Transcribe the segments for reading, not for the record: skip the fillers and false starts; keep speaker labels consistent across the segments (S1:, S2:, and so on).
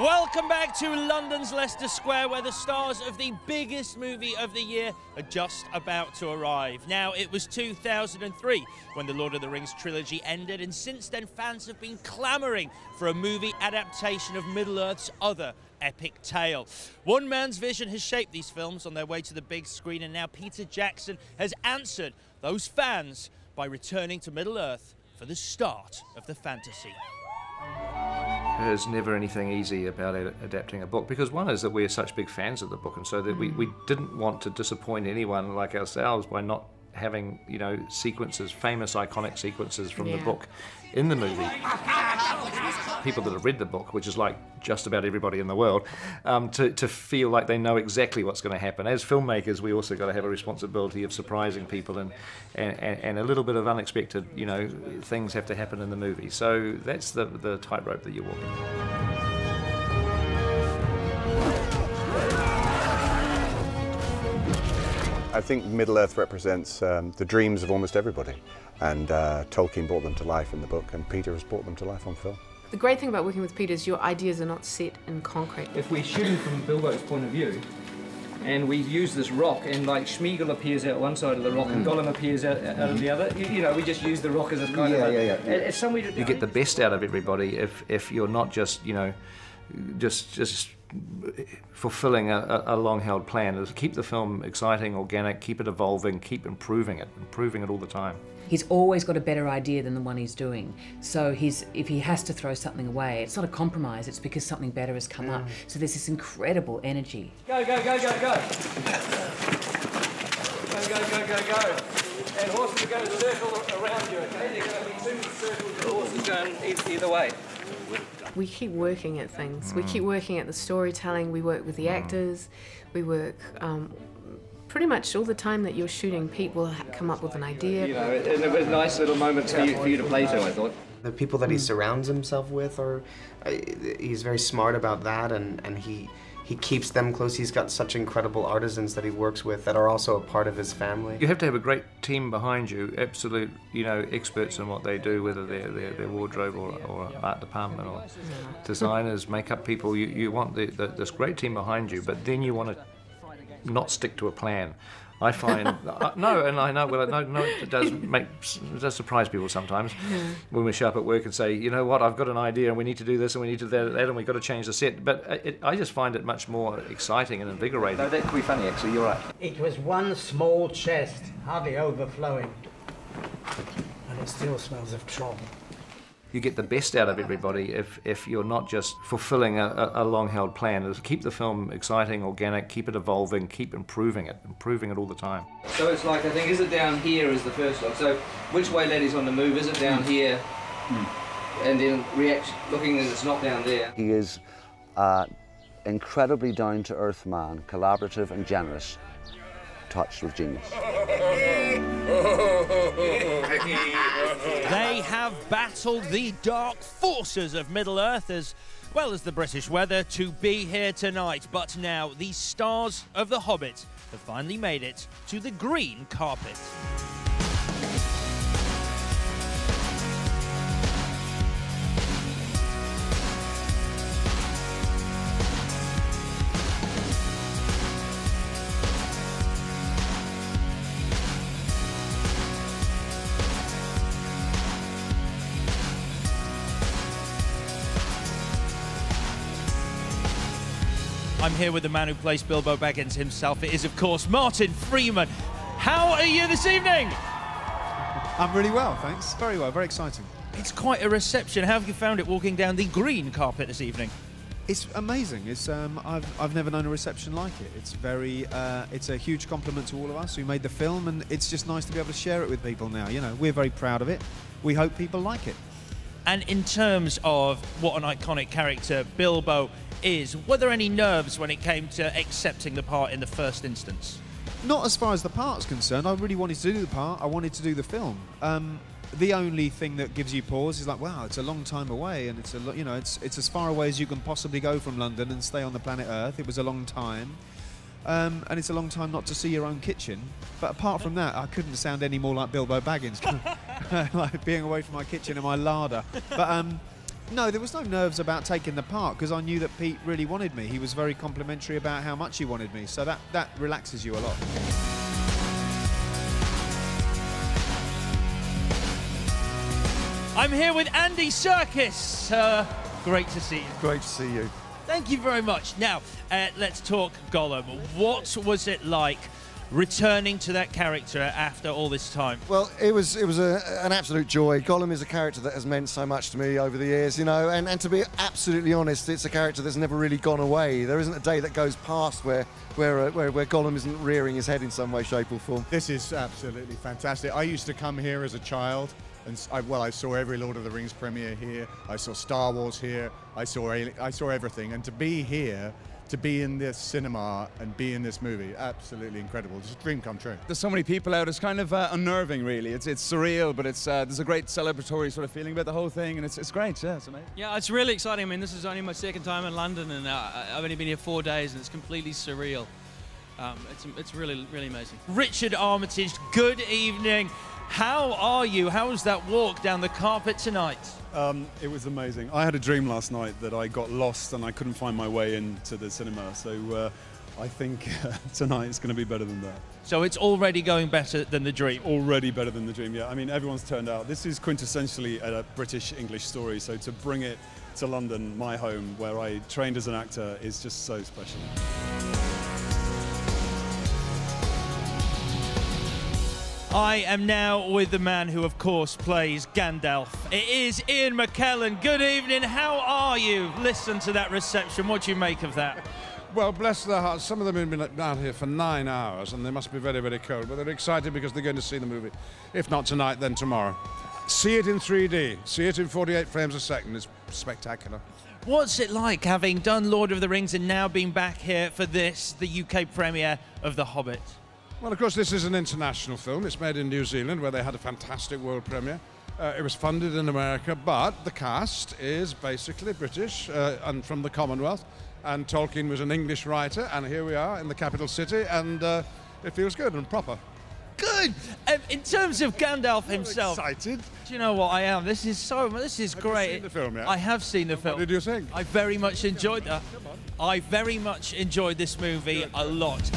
S1: Welcome back to London's Leicester Square, where the stars of the biggest movie of the year are just about to arrive. Now, it was 2003 when the Lord of the Rings trilogy ended, and since then fans have been clamouring for a movie adaptation of Middle-earth's other epic tale. One man's vision has shaped these films on their way to the big screen, and now Peter Jackson has answered those fans by returning to Middle-earth for the start of the fantasy.
S2: There's never anything easy about adapting a book, because one is that we're such big fans of the book, and so that we didn't want to disappoint anyone like ourselves by not having, you know, sequences, famous iconic sequences from the book in the movie. People that have read the book, which is like just about everybody in the world, to feel like they know exactly what's going to happen. As filmmakers, we also got to have a responsibility of surprising people, and a little bit of unexpected, you know, things have to happen in the movie. So that's the tightrope that you're walking.
S3: I think Middle-earth represents the dreams of almost everybody, and Tolkien brought them to life in the book, and Peter has brought them to life on film.
S4: The great thing about working with Peter is your ideas are not set in concrete.
S5: If we're shooting from Bilbo's point of view, and we use this rock, and like Smeagol appears out one side of the rock and Gollum appears out of the other, you know, we just use the rock as a kind of... It's some way to...
S2: You get the best out of everybody if you're not just, you know, just fulfilling a long-held plan. Keep the film exciting, organic, keep it evolving, keep improving it all the time.
S6: He's always got a better idea than the one he's doing. So if he has to throw something away, it's not a compromise, it's because something better has come up. So there's this incredible energy.
S5: Go, go, go, go, go! Go, go, go, go, go! And horses are going to circle around you, okay? There are going to be 2 circles of horses going either way.
S4: We keep working at things. We keep working at the storytelling. We work with the actors. We work pretty much all the time that you're shooting. Pete will come up with an idea.
S5: You know, and it was nice little moments for you to play to, I thought.
S7: The people that he surrounds himself with he's very smart about that, and he keeps them close. He's got such incredible artisans that he works with that are also a part of his family.
S2: You have to have a great team behind you, absolute, you know, experts in what they do, whether they're wardrobe or art department or designers, makeup people. You want this great team behind you, but then you want to not stick to a plan. I find no, and I know. Well, no, it does surprise people sometimes when we show up at work and say, you know what, I've got an idea, and we need to do this, and we need to do that, and we've got to change the set. But I just find it much more exciting and invigorating.
S5: No, that could be funny, actually. You're right.
S8: It was one small chest, hardly overflowing, and it still smells of trouble.
S2: You get the best out of everybody if you're not just fulfilling a long-held plan. Keep the film exciting, organic, keep it evolving, keep improving it all the time.
S5: So it's like, I think, is it down here is the first look? So which way Laddie's on the move? Is it down here? And then looking that it's not down there.
S9: He is an incredibly down-to-earth man, collaborative and generous, touched with genius.
S1: They have battled the dark forces of Middle-earth as well as the British weather to be here tonight. But now the stars of The Hobbit have finally made it to the green carpet. I'm here with the man who plays Bilbo Baggins himself. It is, of course, Martin Freeman. How are you this evening?
S10: I'm really well, thanks. Very well, very exciting.
S1: It's quite a reception. How have you found it walking down the green carpet this evening?
S10: It's amazing. It's I've never known a reception like it. It's very it's a huge compliment to all of us who made the film, and it's just nice to be able to share it with people now. You know, we're very proud of it. We hope people like it.
S1: And in terms of what an iconic character Bilbo is, were there any nerves when it came to accepting the part in the first instance?
S10: Not as far as the part's concerned. I really wanted to do the part. I wanted to do the film. The only thing that gives you pause is like, wow, it's a long time away, and it's it's as far away as you can possibly go from London and stay on the planet Earth. It was a long time. And it's a long time not to see your own kitchen. But apart from that, I couldn't sound any more like Bilbo Baggins, like being away from my kitchen and my larder. But No, there was no nerves about taking the part because I knew that Pete really wanted me. He was very complimentary about how much he wanted me, so that relaxes you a lot.
S1: I'm here with Andy Serkis. Great to see you.
S11: Great to see you.
S1: Thank you very much. Now, let's talk Gollum. What was it like returning to that character after all this time?
S11: Well, it was an absolute joy. Gollum is a character that has meant so much to me over the years, you know, and to be absolutely honest, it's a character that's never really gone away. There isn't a day that goes past where Gollum isn't rearing his head in some way, shape or form.
S12: This is absolutely fantastic. I used to come here as a child, and I saw every Lord of the Rings premiere here. I saw Star Wars here. I saw everything, and to be here, to be in this cinema and be in this movie, absolutely incredible. It's a dream come true.
S13: There's so many people out. It's kind of unnerving, really. It's surreal, but it's there's a great celebratory sort of feeling about the whole thing, and it's great. Yeah, it's amazing.
S14: Yeah, it's really exciting. I mean, this is only my second time in London, and I've only been here 4 days, and it's completely surreal. It's really, really amazing.
S1: Richard Armitage, good evening. How are you? How was that walk down the carpet tonight?
S15: It was amazing. I had a dream last night that I got lost and I couldn't find my way into the cinema. So I think tonight is going to be better than that.
S1: So it's already going better than the dream?
S15: Already better than the dream, yeah. I mean, everyone's turned out. This is quintessentially a British-English story. So to bring it to London, my home, where I trained as an actor, is just so special.
S1: I am now with the man who, of course, plays Gandalf. It is Ian McKellen. Good evening. How are you? Listen to that reception. What do you make of that?
S16: Well, bless their hearts. Some of them have been down here for 9 hours, and they must be very, very cold. But they're excited because they're going to see the movie. If not tonight, then tomorrow. See it in 3D. See it in 48 frames a second. It's spectacular.
S1: What's it like having done Lord of the Rings and now being back here for this, the UK premiere of The Hobbit?
S16: Well, of course, this is an international film. It's made in New Zealand, where they had a fantastic world premiere. It was funded in America, but the cast is basically British and from the Commonwealth. And Tolkien was an English writer, and here we are in the capital city, and it feels good and proper.
S1: Good. In terms of Gandalf himself,
S16: excited.
S1: Do you know what I am? This is great.
S16: Have you seen the film yet?
S1: I have seen the film.
S16: What did you think?
S1: I very much enjoyed that. I very much enjoyed this movie a lot.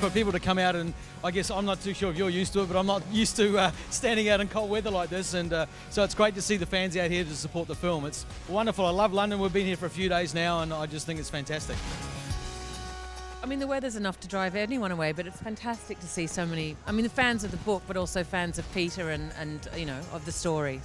S14: For people to come out, and I guess I'm not too sure if you're used to it, but I'm not used to standing out in cold weather like this, and so it's great to see the fans out here to support the film. It's wonderful. I love London. We've been here for a few days now, and I just think it's fantastic.
S6: I mean, the weather's enough to drive anyone away, but it's fantastic to see so many, I mean, the fans of the book, but also fans of Peter and you know, of the story,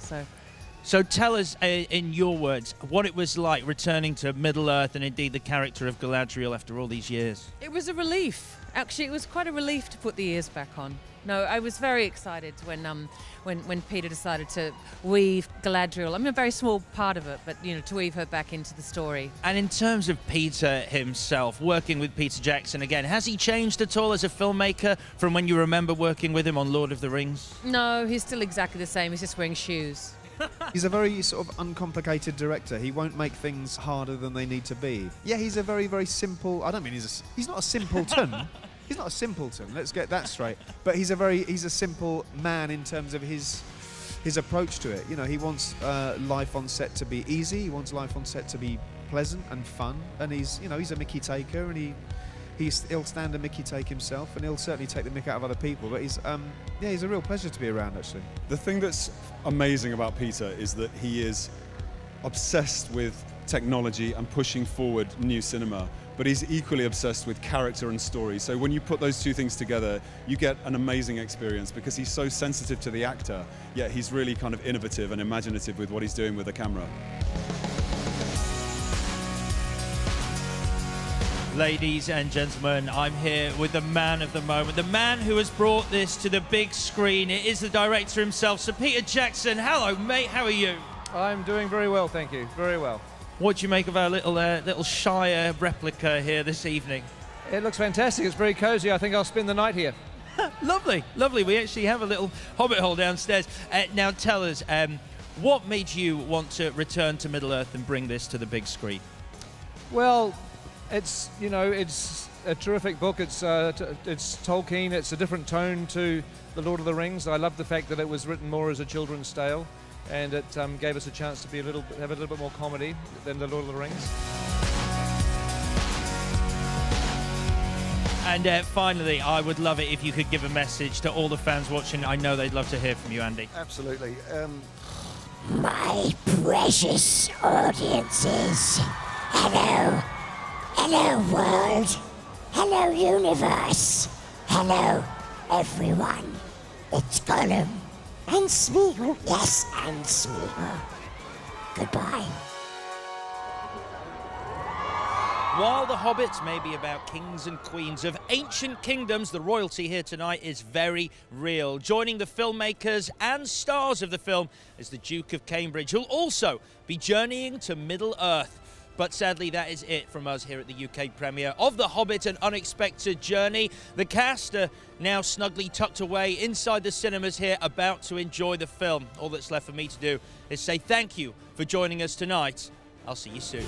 S1: So tell us, in your words, what it was like returning to Middle-earth and indeed the character of Galadriel after all these years.
S6: It was a relief. Actually, it was quite a relief to put the ears back on. No, I was very excited when Peter decided to weave Galadriel. I mean, a very small part of it, but you know, to weave her back into the story.
S1: And in terms of Peter himself, working with Peter Jackson again, has he changed at all as a filmmaker from when you remember working with him on Lord of the Rings?
S6: No, he's still exactly the same. He's just wearing shoes.
S10: He's a very sort of uncomplicated director. He won't make things harder than they need to be. Yeah, he's a very, very simple... I don't mean he's not a simpleton. He's not a simpleton, let's get that straight. But he's a simple man in terms of his approach to it. You know, he wants life on set to be easy. He wants life on set to be pleasant and fun. And he's a Mickey taker, and he'll stand a Mickey take himself, and he'll certainly take the mick out of other people. But he's a real pleasure to be around, actually.
S15: The thing that's amazing about Peter is that he is obsessed with technology and pushing forward new cinema, but he's equally obsessed with character and story. So when you put those two things together, you get an amazing experience because he's so sensitive to the actor, yet he's really kind of innovative and imaginative with what he's doing with the camera.
S1: Ladies and gentlemen, I'm here with the man of the moment, the man who has brought this to the big screen. It is the director himself, Sir Peter Jackson. Hello, mate. How are you?
S17: I'm doing very well, thank you. Very well.
S1: What do you make of our little Shire replica here this evening?
S17: It looks fantastic. It's very cosy. I think I'll spend the night here.
S1: Lovely, lovely. We actually have a little hobbit hole downstairs. Now tell us, what made you want to return to Middle-earth and bring this to the big screen?
S17: Well, it's a terrific book. It's Tolkien. It's a different tone to The Lord of the Rings. I love the fact that it was written more as a children's tale, and it gave us a chance to be have a little bit more comedy than The Lord of the Rings.
S1: And finally, I would love it if you could give a message to all the fans watching. I know they'd love to hear from you, Andy.
S11: Absolutely.
S18: My precious audiences, hello. Hello, world. Hello, universe. Hello, everyone. It's Gollum. And Smeagol. Yes, and Smeagol. Goodbye.
S1: While The Hobbit may be about kings and queens of ancient kingdoms, the royalty here tonight is very real. Joining the filmmakers and stars of the film is the Duke of Cambridge, who'll also be journeying to Middle-earth. But sadly, that is it from us here at the UK premiere of The Hobbit, An Unexpected Journey. The cast are now snugly tucked away inside the cinemas here, about to enjoy the film. All that's left for me to do is say thank you for joining us tonight. I'll see you soon.